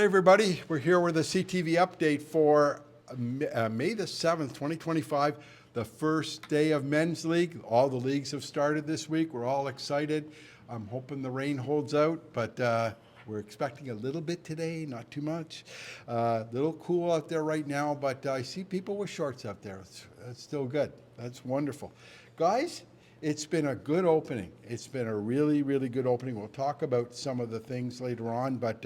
everybody, we're here with a CTV update for May the 7th, 2025, the first day of Men's League. All the leagues have started this week. We're all excited. I'm hoping the rain holds out, but we're expecting a little bit today, not too much. A little cool out there right now, but I see people with shorts out there. It's still good. That's wonderful. Guys, it's been a good opening. It's been a really, really good opening. We'll talk about some of the things later on, but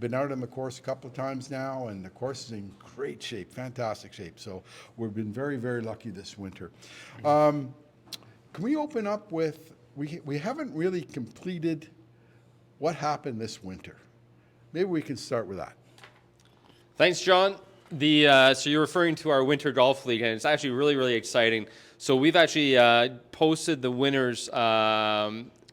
been out on the course a couple of times now, and the course is in great shape, fantastic shape. So we've been very, very lucky this winter. Can we open up with, we haven't really completed what happened this winter. Maybe we can start with that. Thanks, John. So you're referring to our Winter Golf League, and it's actually really, really exciting. So we've actually posted the winners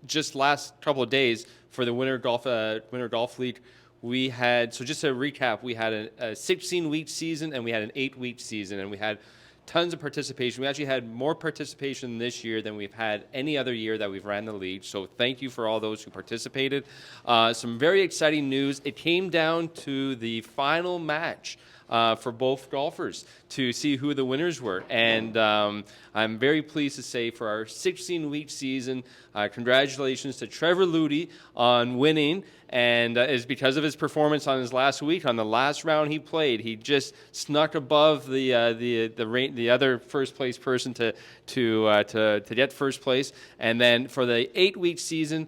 just last couple of days for the Winter Golf League. We had, so just to recap, we had a 16-week season and we had an 8-week season, and we had tons of participation. We actually had more participation this year than we've had any other year that we've ran the league. So thank you for all those who participated. Some very exciting news. It came down to the final match for both golfers to see who the winners were. And I'm very pleased to say for our 16-week season, congratulations to Trevor Ludy on winning. And is because of his performance on his last week. On the last round he played, he just snuck above the other first place person to get first place. And then for the 8-week season,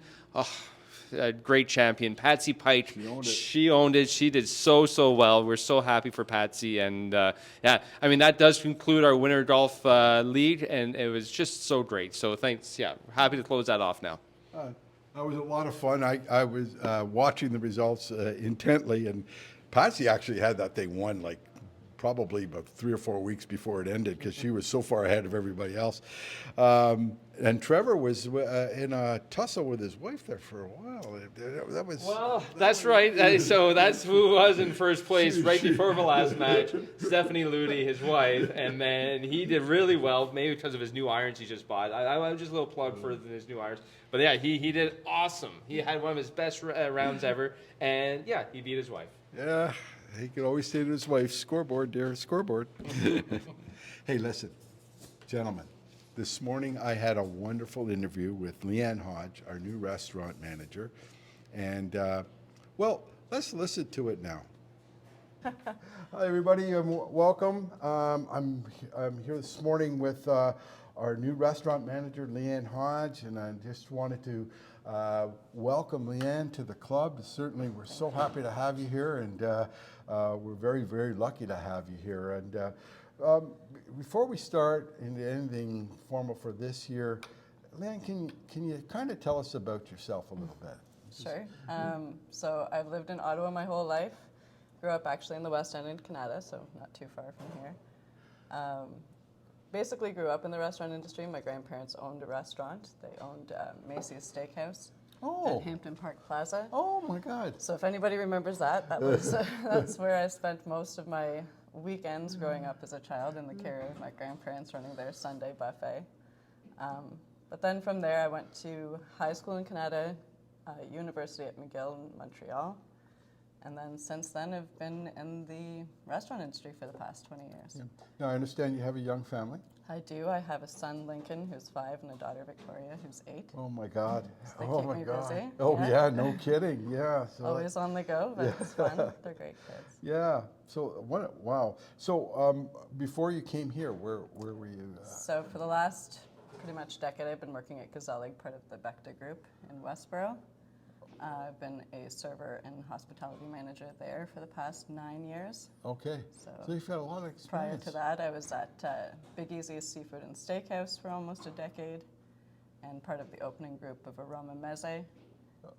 a great champion, Patsy Pike. She owned it. She did so well. We're so happy for Patsy. And yeah, I mean, that does conclude our Winter Golf League, and it was just so great. So thanks. Yeah, we're happy to close that off now. That was a lot of fun. I was watching the results intently, and Patsy actually had that thing won like probably about 3 or 4 weeks before it ended because she was so far ahead of everybody else. And Trevor was in a tussle with his wife there for a while. That's right. So that's who was in first place right before the last match, Stephanie Ludy, his wife, and then he did really well, maybe because of his new irons he just bought. I just a little plug for his new irons. But yeah, he did awesome. He had one of his best rounds ever, and yeah, he beat his wife. Yeah, he could always say to his wife, "Scoreboard, dear, scoreboard." Hey, listen, gentlemen. This morning I had a wonderful interview with Leigh-Anne Hodge, our new restaurant manager, and well, let's listen to it now. Hi, everybody, welcome. I'm here this morning with our new restaurant manager, Leigh-Anne Hodge, and I just wanted to welcome Leigh-Anne to the club. Certainly, we're so happy to have you here, and we're very, very lucky to have you here. And before we start into anything formal for this year, Leigh-Anne, can you kind of tell us about yourself a little bit? Sure. So I've lived in Ottawa my whole life. Grew up actually in the West End in Canada, so not too far from here. Basically grew up in the restaurant industry. My grandparents owned a restaurant. They owned Macy's Steakhouse at Hampton Park Plaza. Oh my God. So if anybody remembers that was that's where I spent most of my weekends growing up as a child, in the care of my grandparents running their Sunday buffet. But then from there I went to high school in Canada, university at McGill in Montreal. And then since then, I've been in the restaurant industry for the past 20 years. Yeah. Now, I understand you have a young family. I do. I have a son, Lincoln, who's 5, and a daughter, Victoria, who's 8. Oh, my God. So they keep me busy. Oh, yeah, no kidding. Yeah. So always on the go, but it's fun. They're great kids. Yeah. So, wow. So, before you came here, where were you? So, for the last pretty much decade, I've been working at Gazelle, part of the Becta Group in Westboro. I've been a server and hospitality manager there for the past 9 years. Okay. So you've got a lot of experience. Prior to that, I was at Big Easy's Seafood and Steakhouse for almost a decade, and part of the opening group of Aroma Meze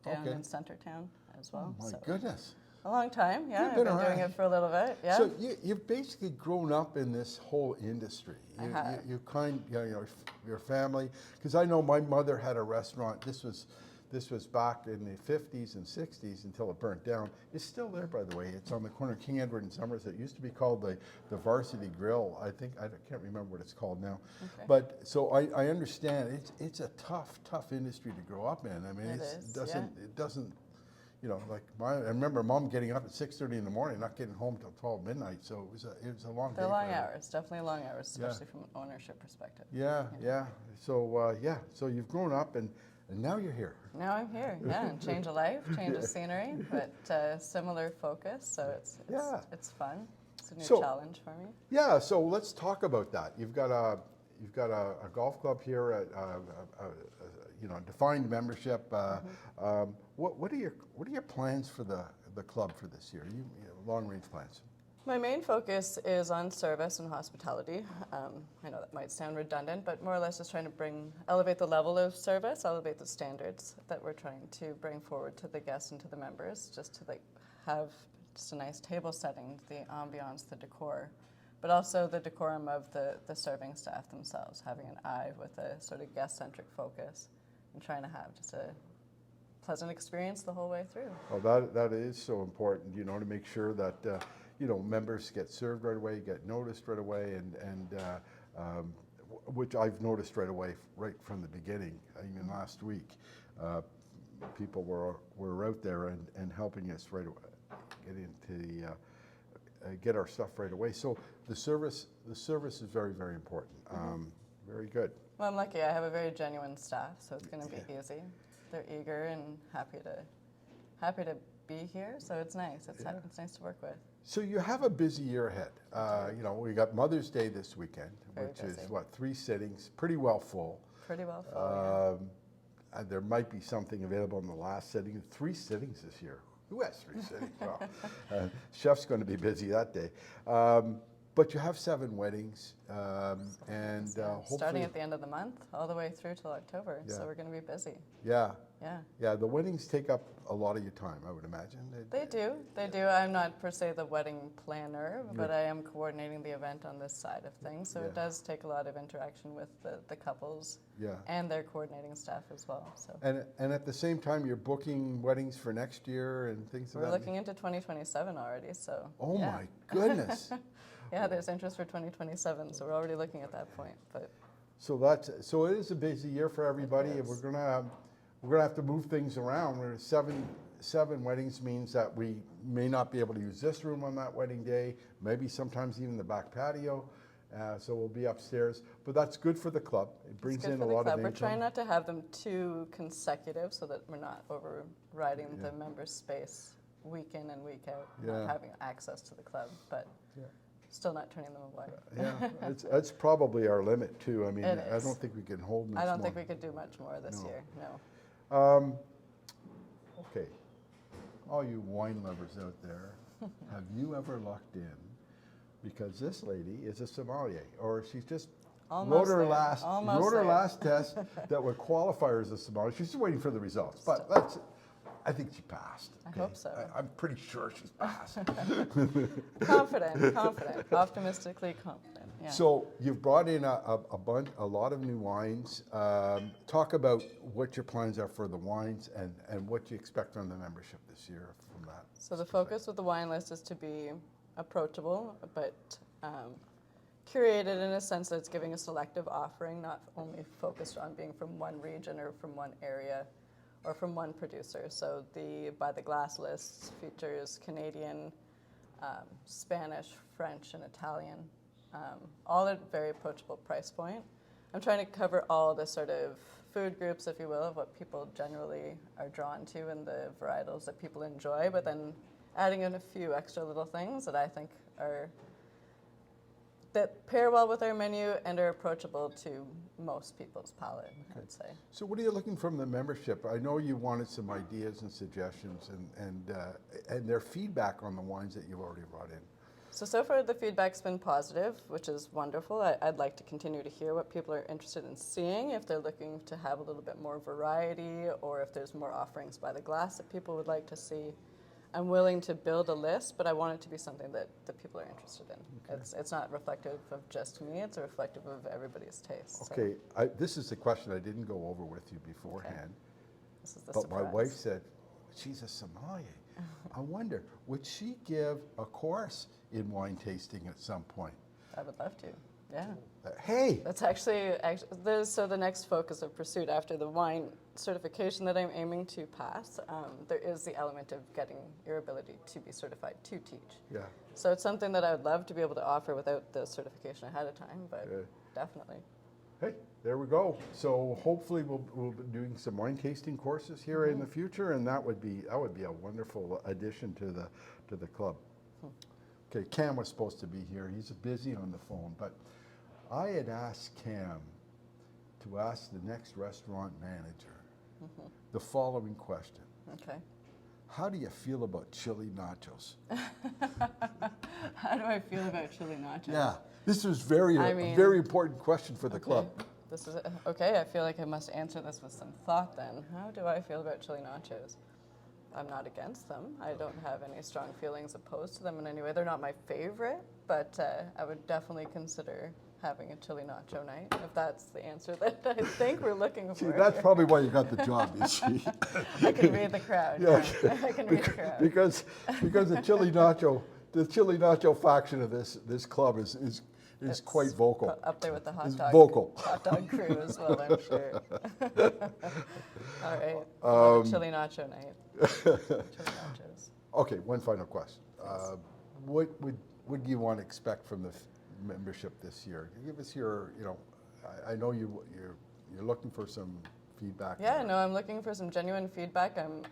down in Centertown as well. Oh, my goodness. A long time, yeah. I've been doing it for a little bit, yeah. So you've basically grown up in this whole industry. Your family, because I know my mother had a restaurant. This was back in the 50s and 60s until it burnt down. It's still there, by the way. It's on the corner of King Edward and Summers. It used to be called the Varsity Grill. I can't remember what it's called now. Okay. But so I understand it's a tough industry to grow up in. I mean, it doesn't you know, like I remember Mom getting up at 6:30 in the morning, not getting home till 12 midnight. So it was a long day. They're for long everyone. hours, definitely long hours, Yeah. especially from an ownership perspective. Yeah, yeah. So so you've grown up and now you're here. Now I'm here, yeah, and change of life, change of scenery, but similar focus, so Yeah. it's fun. It's a new So- challenge for me. Yeah. So let's talk about that. You've got a golf club here at you know, defined membership. What are your plans for the club for this year? You know, long range plans. My main focus is on service and hospitality. I know that might sound redundant, but more or less just trying to elevate the level of service, elevate the standards that we're trying to bring forward to the guests and to the members, just to have just a nice table setting, the ambiance, the decor, but also the decorum of the serving staff themselves, having an eye with a sort of guest-centric focus and trying to have just a pleasant experience the whole way through. Well, that is so important, you know, to make sure that you know, members get served right away, get noticed right away, and which I've noticed right away, right from the beginning. Even last week, people were out there and helping us right away, get our stuff right away. So the service is very, very important. Very good. Well, I'm lucky. I have a very genuine staff, so it's going to be easy. They're eager and happy to be here, so it's nice. It's nice to work with. So you have a busy year ahead. You know, we got Mother's Day this weekend, Very which busy. is what, 3 sittings, pretty well full. Pretty well full, And there might be something available in the last sitting. 3 sittings this year. Who has 3 sittings? Well, chef's going to be busy that day. But you have 7 weddings, and hopefully, starting at the end of the month, all the way through till October. Yeah. So we're going to be busy. yeah, Yeah, the weddings take up a lot of your time, I would imagine. they do. They do. I'm not per se the wedding planner, but I am coordinating the event on this side of things. So Yeah. it does take a lot of interaction with the couples Yeah. and their coordinating staff as well. So And at the same time, you're booking weddings for next year and things of we're that looking into 2027 already. So Oh yeah. my goodness. Yeah, there's interest for 2027, so we're already looking at that point. But So it is a busy year for everybody, and is. we're gonna have to move things around. We're 7 weddings means that we may not be able to use this room on that wedding day, maybe sometimes even the back patio. So we'll be upstairs, but that's good for the club. It brings it's good in for a the lot club. of We're income. trying not to have them too consecutive, so that we're not overriding the members' space week in and week out, Yeah. not having access to the club, but Yeah. still not turning them away. Yeah, that's probably our limit too. I mean, It I is. don't think we can hold much I don't more. think we could do much more this No. year. No. Okay, all you wine lovers out there, have you ever lucked in? Because this lady is a sommelier, or she's just Almost wrote her there, last almost wrote her there. last test that would qualify her as a sommelier. She's just waiting for the results, but I think she passed. I okay? hope so. I'm pretty sure she's passed. Confident, optimistically confident. Yeah. So you've brought in a lot of new wines. Talk about what your plans are for the wines and what you expect from the membership this year from that. So the focus with the wine list is to be approachable, but curated in a sense that it's giving a selective offering, not only focused on being from one region or from one area or from one producer. So the By the Glass list features Canadian, Spanish, French, and Italian, all at very approachable price point. I'm trying to cover all the sort of food groups, if you will, of what people generally are drawn to and the varietals that people enjoy, but then adding in a few extra little things that I think that pair well with our menu and are approachable to most people's palate, I'd say. So what are you looking from the membership? I know you wanted some ideas and suggestions and their feedback on the wines that you've already brought in. So far the feedback's been positive, which is wonderful. I'd like to continue to hear what people are interested in seeing, if they're looking to have a little bit more variety or if there's more offerings by the glass that people would like to see. I'm willing to build a list, but I want it to be something that people are interested in. Okay. It's not reflective of just me, it's reflective of everybody's taste. Okay, this is the question I didn't go over with you beforehand, Okay. This is the but surprise. my wife said, she's a sommelier. I wonder, would she give a course in wine tasting at some point? I would love to. Yeah. Hey, That's actually so the next focus of pursuit after the wine certification that I'm aiming to pass, there is the element of getting your ability to be certified to teach. yeah. So it's something that I would love to be able to offer without the certification ahead of time, but definitely. Hey, there we go. So hopefully we'll be doing some wine tasting courses here in the future, and that would be a wonderful addition to the club. Okay, Cam was supposed to be here. He's busy on the phone, but I had asked Cam to ask the next restaurant manager the following question. Okay. How do you feel about chili nachos? How do I feel about chili nachos? Yeah, this was a very important question for the club. This is okay. I feel like I must answer this with some thought then. How do I feel about chili nachos? I'm not against them. I don't have any strong feelings opposed to them in any way. They're not my favorite, but I would definitely consider having a chili nacho night, if that's the answer that I think we're looking for. See, that's probably why you got the job, you see. I can read the crowd. Yeah. I can read the crowd. Because the chili nacho faction of this club is It's quite vocal. Up there with the hot It's dog. vocal. Hot dog crew as well, I'm sure. All right. Chili nacho night. Chili nachos. Okay, one final question. What would you want to expect from the membership this year? Give us your, I know you're looking for some feedback. Yeah, no, I'm looking for some genuine feedback. I'm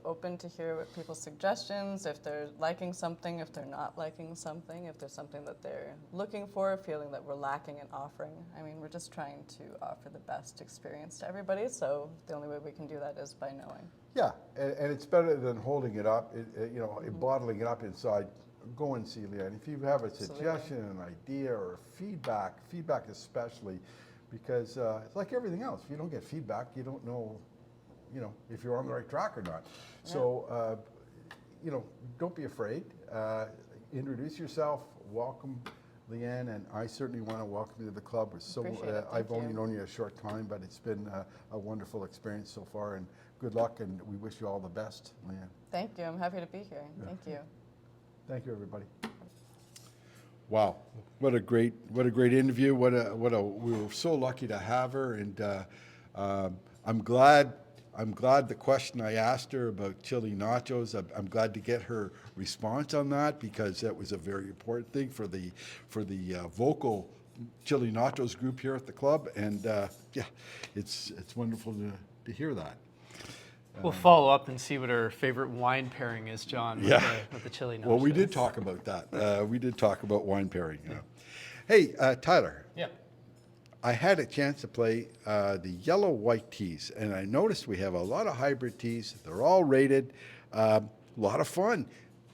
open to hear what people's suggestions, if they're liking something, if they're not liking something, if there's something that they're looking for, feeling that we're lacking in offering. I mean, we're just trying to offer the best experience to everybody, so the only way we can do that is by knowing. Yeah, and it's better than holding it up, bottling it up inside. Go and see Leigh-Anne. If you have a suggestion, an idea, or feedback especially, because it's like everything else. If you don't get feedback, you don't know, if you're on the right track or not. Yeah. So, don't be afraid. Introduce yourself. Welcome, Leigh-Anne, and I certainly want to welcome you to the club. I've only known you a short time, but it's been a wonderful experience so far, and good luck, and we wish you all the best, Leigh-Anne. Thank you. I'm happy to be here. Yeah. Thank you. Thank you, everybody. Wow, what a great interview! We were so lucky to have her, and I'm glad the question I asked her about chili nachos. I'm glad to get her response on that, because that was a very important thing for the vocal chili nachos group here at the club, and it's wonderful to hear that. We'll follow up and see what our favorite wine pairing is, John, with the chili nachos. Well, we did talk about that. We did talk about wine pairing. Hey, Tyler. Yeah. I had a chance to play the yellow white teas, and I noticed we have a lot of hybrid teas. They're all rated. A lot of fun.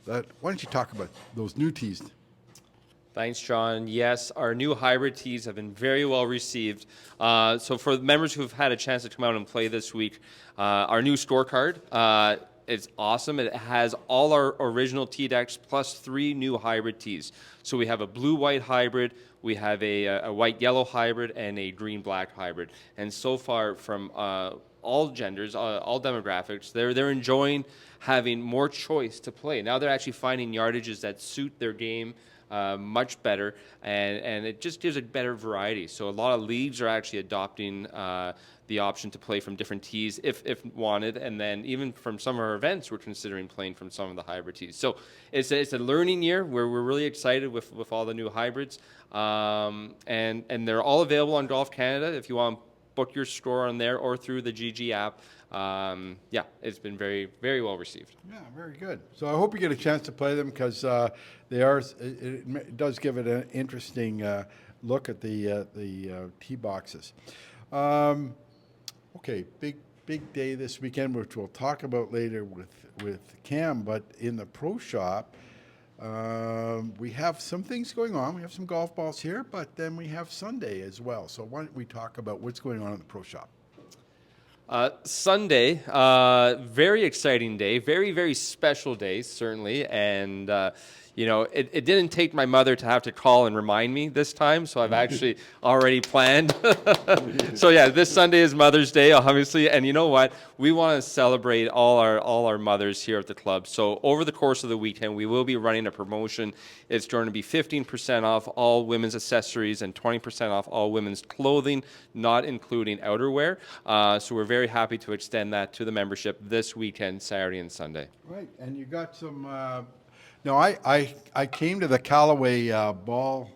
Why don't you talk about those new teas? Thanks, John. Yes, our new hybrid teas have been very well received. So for the members who have had a chance to come out and play this week, our new scorecard is awesome. It has all our original tea decks plus 3 new hybrid teas. So we have a blue-white hybrid, we have a white-yellow hybrid, and a green-black hybrid. And so far, from all genders, all demographics, they're enjoying having more choice to play. Now they're actually finding yardages that suit their game much better, and it just gives a better variety. So a lot of leagues are actually adopting the option to play from different teas if wanted, and then even from some of our events, we're considering playing from some of the hybrid teas. So it's a learning year where we're really excited with all the new hybrids, and they're all available on Golf Canada if you want to book your score on there or through the GG app. It's been very, very well received. Yeah, very good. So I hope you get a chance to play them, because it does give it an interesting look at the tee boxes. Okay, big day this weekend, which we'll talk about later with Cam. But in the pro shop, we have some things going on. We have some golf balls here, but then we have Sunday as well. So why don't we talk about what's going on in the pro shop? Sunday, very exciting day, very, very special day, certainly. And, it didn't take my mother to have to call and remind me this time, so I've actually already planned. So yeah, this Sunday is Mother's Day, obviously. And you know what? We want to celebrate all our mothers here at the club. So over the course of the weekend, we will be running a promotion. It's going to be 15% off all women's accessories and 20% off all women's clothing, not including outerwear. So we're very happy to extend that to the membership this weekend, Saturday and Sunday. Right, and you got some. No, I came to the Callaway ball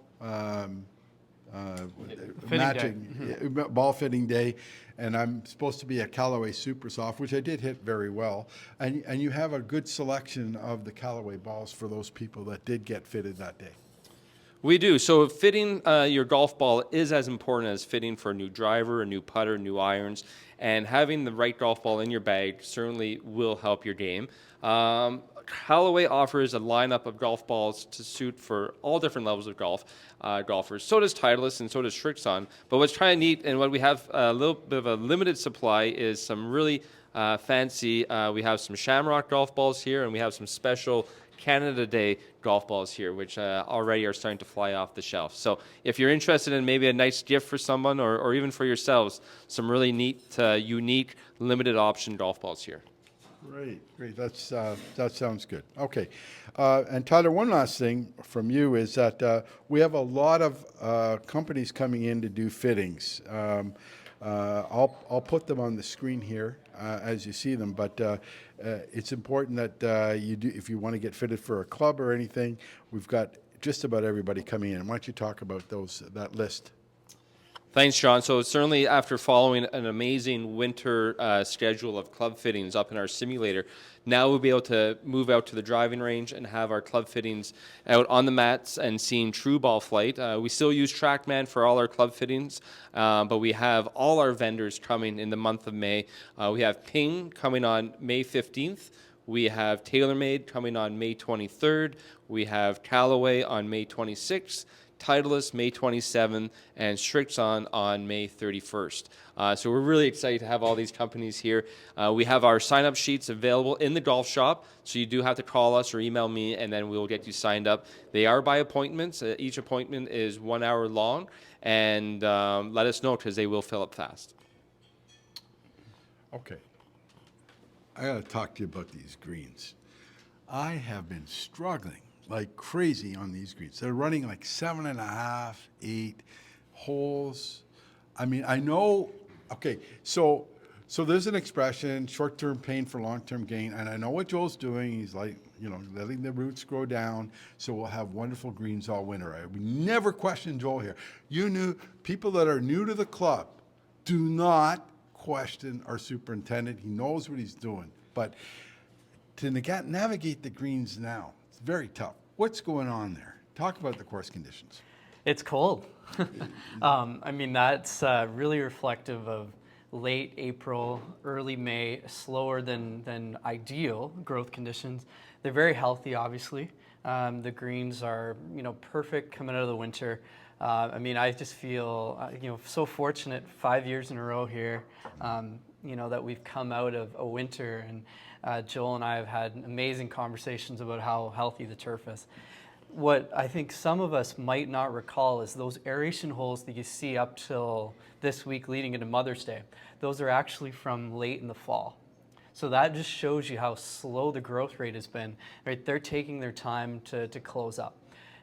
ball fitting day, and I'm supposed to be a Callaway Super Soft, which I did hit very well. And you have a good selection of the Callaway balls for those people that did get fitted that day. We do. So fitting your golf ball is as important as fitting for a new driver, a new putter, new irons, and having the right golf ball in your bag certainly will help your game. Callaway offers a lineup of golf balls to suit for all different levels of golfers. So does Titleist and so does Srixon. But what's kind of neat and what we have a little bit of a limited supply is some really fancy. We have some Shamrock golf balls here, and we have some special Canada Day golf balls here, which already are starting to fly off the shelf. So if you're interested in maybe a nice gift for someone or even for yourselves, some really neat, unique, limited option golf balls here. Great. That sounds good. Okay. And Tyler, one last thing from you is that we have a lot of companies coming in to do fittings. I'll put them on the screen here as you see them, but it's important that you do, if you want to get fitted for a club or anything, we've got just about everybody coming in. Why don't you talk about that list? Thanks, John. So certainly after following an amazing winter schedule of club fittings up in our simulator, now we'll be able to move out to the driving range and have our club fittings out on the mats and seeing true ball flight. We still use TrackMan for all our club fittings, but we have all our vendors coming in the month of May. We have Ping coming on May 15th. We have TaylorMade coming on May 23rd. We have Callaway on May 26th. Titleist May 27th, and Srixon on May 31st. So we're really excited to have all these companies here. We have our sign-up sheets available in the golf shop, so you do have to call us or email me, and then we'll get you signed up. They are by appointments. Each appointment is 1 hour long, and let us know because they will fill up fast. Okay. I got to talk to you about these greens. I have been struggling like crazy on these greens. They're running like 7.5, 8 holes. I mean, I know, okay, so there's an expression, short-term pain for long-term gain, and I know what Joel's doing. He's like, letting the roots grow down, so we'll have wonderful greens all winter. We never question Joel here. People that are new to the club, do not question our superintendent. He knows what he's doing. But to navigate the greens now, very tough. What's going on there? Talk about the course conditions. It's cold. I mean, that's really reflective of late April, early May, slower than ideal growth conditions. They're very healthy, obviously. The greens are, perfect coming out of the winter. I mean, I just feel, so fortunate 5 years in a row here, that we've come out of a winter, and Joel and I have had amazing conversations about how healthy the turf is. What I think some of us might not recall is those aeration holes that you see up till this week leading into Mother's Day. Those are actually from late in the fall. So that just shows you how slow the growth rate has been. Right? They're taking their time to close up.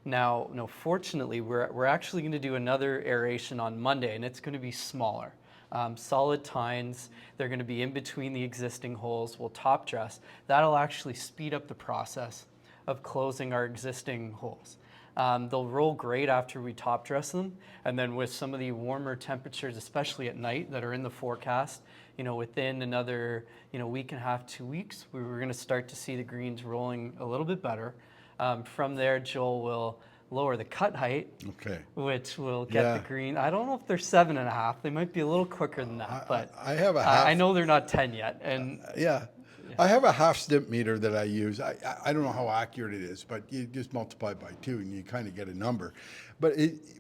Now, fortunately, we're actually going to do another aeration on Monday, and it's going to be smaller. Solid tines, they're going to be in between the existing holes. We'll top dress. That'll actually speed up the process of closing our existing holes. They'll roll great after we top dress them, and then with some of the warmer temperatures, especially at night, that are in the forecast, within another week and a half, 2 weeks, we're going to start to see the greens rolling a little bit better. From there, Joel will lower the cut height, which will get the green. I don't know if they're 7.5. They might be a little quicker than that, but I have a half. I know they're not 10 yet. And I have a half stimp meter that I use. I don't know how accurate it is, but you just multiply by 2 and you kind of get a number. But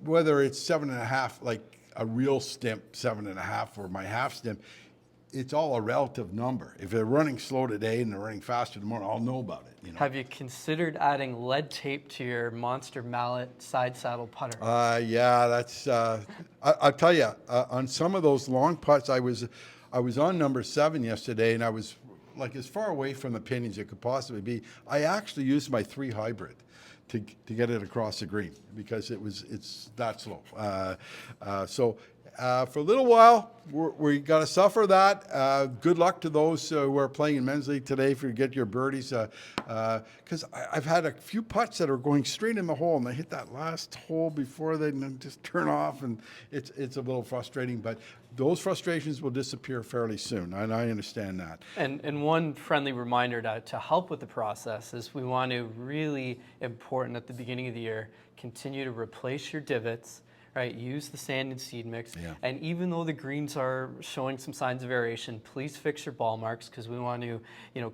whether it's 7.5, like a real stimp 7.5, or my half stimp, it's all a relative number. If they're running slow today and they're running faster tomorrow, I'll know about it. You know? Have you considered adding lead tape to your Monster Mallet side saddle putter? Yeah, that's. I'll tell you, on some of those long putts, I was on number 7 yesterday, and I was like as far away from the pin as it could possibly be. I actually used my 3 hybrid to get it across the green because it's that slow. So for a little while, we got to suffer that. Good luck to those who are playing in men's league today if you get your birdies. Because I've had a few putts that are going straight in the hole, and they hit that last hole before they just turn off, and it's a little frustrating. But those frustrations will disappear fairly soon, and I understand that. And one friendly reminder to help with the process is we want to really important at the beginning of the year, continue to replace your divots, right? Use the sand and seed mix. Yeah. And even though the greens are showing some signs of aeration, please fix your ball marks because we want to,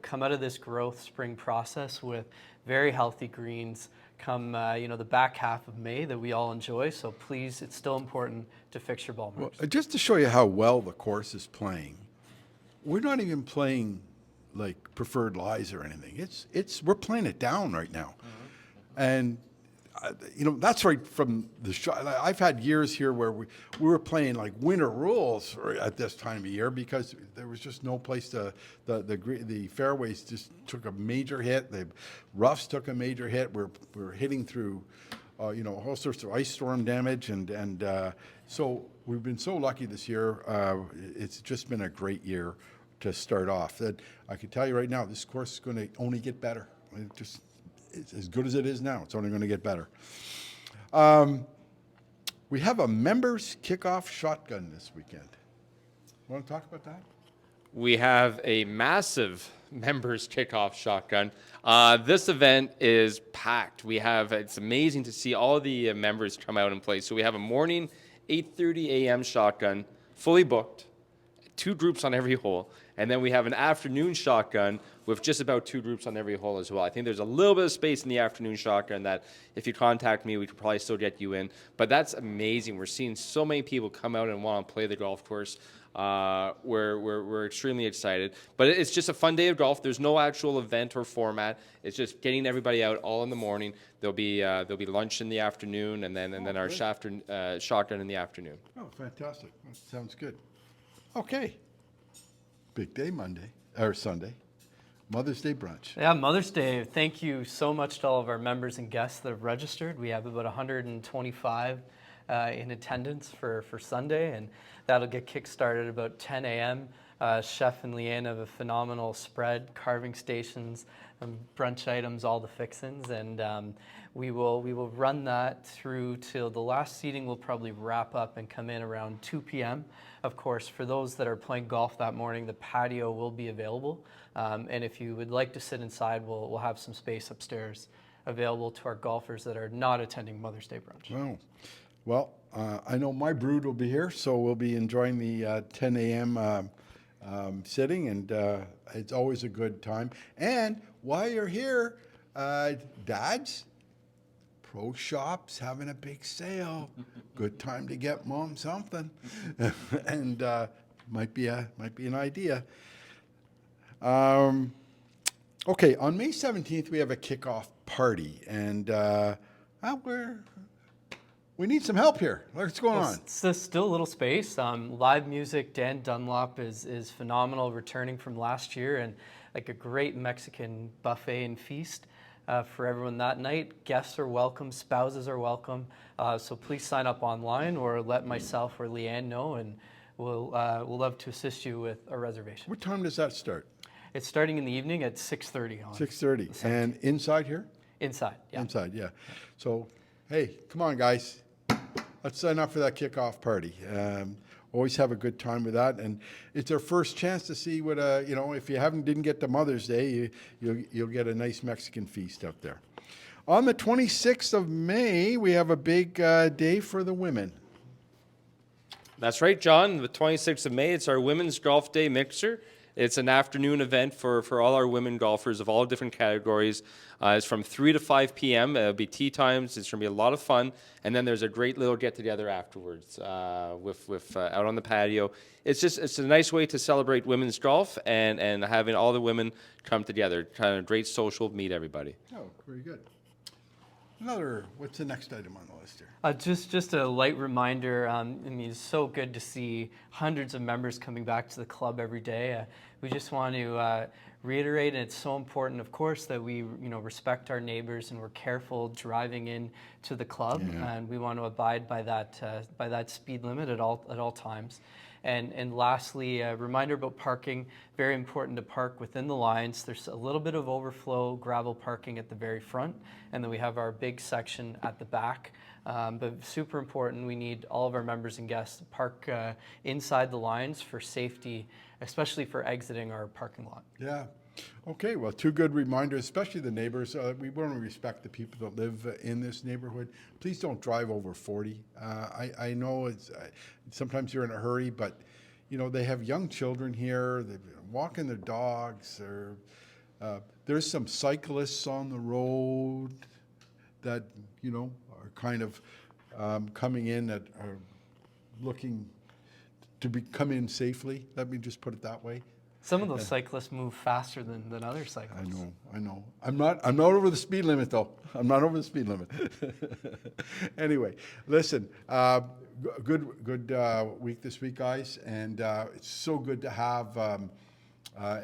come out of this growth spring process with very healthy greens come, the back half of May that we all enjoy. So please, it's still important to fix your ball marks. Well, just to show you how well the course is playing, we're not even playing like preferred lies or anything. We're playing it down right now. And that's right from the shot. I've had years here where we were playing like winter rules at this time of year because there was just no place to the fairways just took a major hit. The roughs took a major hit. We're hitting through, all sorts of ice storm damage and so we've been so lucky this year. It's just been a great year to start off. That I can tell you right now, this course is going to only get better. It's as good as it is now. It's only going to get better. We have a members kickoff shotgun this weekend. Want to talk about that? We have a massive members kickoff shotgun. This event is packed. It's amazing to see all the members come out and play. So we have a morning 8:30 a.m. shotgun, fully booked, 2 groups on every hole. And then we have an afternoon shotgun with just about 2 groups on every hole as well. I think there's a little bit of space in the afternoon shotgun that if you contact me, we could probably still get you in. But that's amazing. We're seeing so many people come out and want to play the golf course. We're extremely excited. But it's just a fun day of golf. There's no actual event or format. It's just getting everybody out all in the morning. There'll be lunch in the afternoon and then our shotgun in the afternoon. Oh, fantastic. That sounds good. Okay. Big day Sunday. Mother's Day brunch. Yeah, Mother's Day. Thank you so much to all of our members and guests that have registered. We have about 125 in attendance for Sunday, and that'll get kick-started about 10 a.m. Chef and Leigh-Anne have a phenomenal spread, carving stations, brunch items, all the fixins, and we will run that through till the last seating will probably wrap up and come in around 2 p.m. Of course, for those that are playing golf that morning, the patio will be available, and if you would like to sit inside, we'll have some space upstairs available to our golfers that are not attending Mother's Day brunch. Oh. Well, I know my brood will be here, so we'll be enjoying the 10 a.m. Sitting, and it's always a good time. And while you're here, dads, Pro Shop's having a big sale. Good time to get mom something, and might be an idea. Okay, on May 17th we have a kickoff party, and we need some help here. What's going on? It's still a little space. Live music, Dan Dunlop is phenomenal, returning from last year, and like a great Mexican buffet and feast for everyone that night. Guests are welcome, spouses are welcome. So please sign up online or let myself or Leigh-Anne know, and we'll love to assist you with a reservation. What time does that start? It's starting in the evening at 6:30 on 6:30. And inside here? Inside, yeah. Inside, yeah. So, hey, come on, guys. Let's sign up for that kickoff party. Always have a good time with that, and it's our first chance to see what if you didn't get to Mother's Day, you'll get a nice Mexican feast out there. On the 26th of May, we have a big day for the women. That's right, John. The 26th of May, it's our Women's Golf Day Mixer. It's an afternoon event for all our women golfers of all different categories. It's from 3 to 5 p.m. It'll be tea times. It's going to be a lot of fun. And then there's a great little get-together afterwards with out on the patio. It's a nice way to celebrate women's golf and having all the women come together. Kind of great social, meet everybody. Oh, very good. What's the next item on the list here? Just a light reminder. I mean, it's so good to see hundreds of members coming back to the club every day. We just want to reiterate, and it's so important, of course, that we respect our neighbors and we're careful driving in to the club, and we want to abide by that speed limit at all times. And lastly, a reminder about parking. Very important to park within the lines. There's a little bit of overflow gravel parking at the very front, and then we have our big section at the back. But super important, we need all of our members and guests to park inside the lines for safety, especially for exiting our parking lot. Yeah. Okay, well, two good reminders, especially the neighbors. We want to respect the people that live in this neighborhood. Please don't drive over 40. I know it's sometimes you're in a hurry, but they have young children here. They're walking their dogs. There's some cyclists on the road that are kind of coming in that are looking to come in safely. Let me just put it that way. Some of those cyclists move faster than other cyclists. I know. I'm not over the speed limit, though. I'm not over the speed limit. Anyway, listen, good week this week, guys. And it's so good to have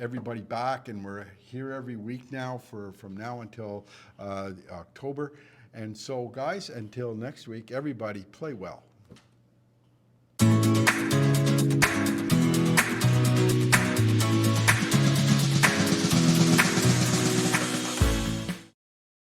everybody back. And we're here every week now from now until October. And so, guys, until next week, everybody play well.